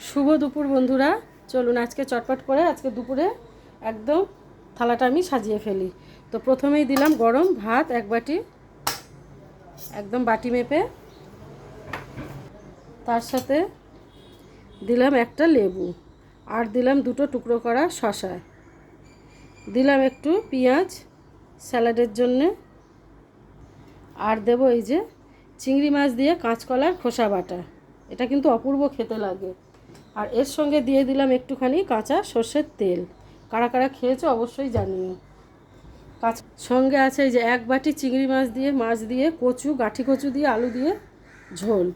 শুভ দুপুর বন্ধুরা, চলুন আজকে চটপট করে আজকে দুপুরে একদম থালাটা আমি সাজিয়ে ফেলি। তো প্রথমেই দিলাম গরম ভাত এক বাটি, একদম বাটি মেপে। তার সাথে দিলাম একটা লেবু, আর দিলাম দুটো টুকরো করা শসা, দিলাম একটু পেঁয়াজ স্যালাডের জন্যে, আর দেবো এই যে চিংড়ি মাছ দিয়ে কাঁচকলার খোসা বাটা। এটা কিন্তু অপূর্ব খেতে লাগে। আর এর সঙ্গে দিয়ে দিলাম একটুখানি কাঁচা সর্ষের তেল। কারা কারা খেয়েছো অবশ্যই জানিও। সঙ্গে আছে এই যে এক বাটি চিংড়ি মাছ দিয়ে কচু, গাঁঠি কচু দিয়ে আলু দিয়ে ঝোল।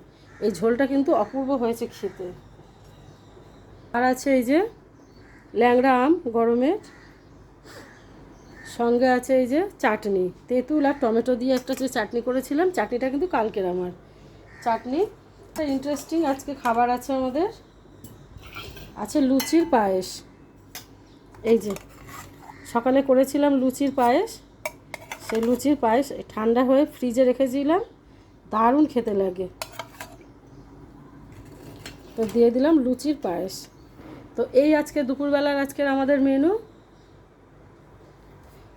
এই ঝোলটা কিন্তু অপূর্ব হয়েছে খেতে। আর আছে এই যে ল্যাংড়া আম গরমের, সঙ্গে আছে এই যে চাটনি, তেঁতুল আর টমেটো দিয়ে একটা যে চাটনি করেছিলাম, চাটনিটা কিন্তু কালকের আমার চাটনি। ইন্টারেস্টিং আজকে খাবার আছে আমাদের, আছে লুচির পায়েস। এই যে সকালে করেছিলাম লুচির পায়েস, সেই লুচির পায়েস ঠান্ডা হয়ে ফ্রিজে রেখেছিলাম, দারুণ খেতে লাগে। তো দিয়ে দিলাম লুচির পায়েস। তো এই আজকে দুপুরবেলার আজকের আমাদের মেনু।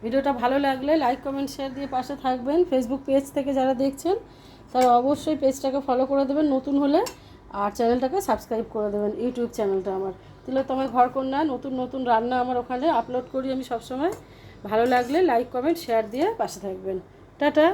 ভিডিওটা ভালো লাগলে লাইক কমেন্ট শেয়ার দিয়ে পাশে থাকবেন। ফেসবুক পেজ থেকে যারা দেখছেন তারা অবশ্যই পেজটাকে ফলো করে দেবেন নতুন হলে, আর চ্যানেলটাকে সাবস্ক্রাইব করে দেবেন। ইউটিউব চ্যানেলটা আমার তিলোত্তমা ঘরকন্যা, নতুন নতুন রান্না আমার ওখানে আপলোড করি আমি সবসময়। ভালো লাগলে লাইক কমেন্ট শেয়ার দিয়ে পাশে থাকবেন। টাটা।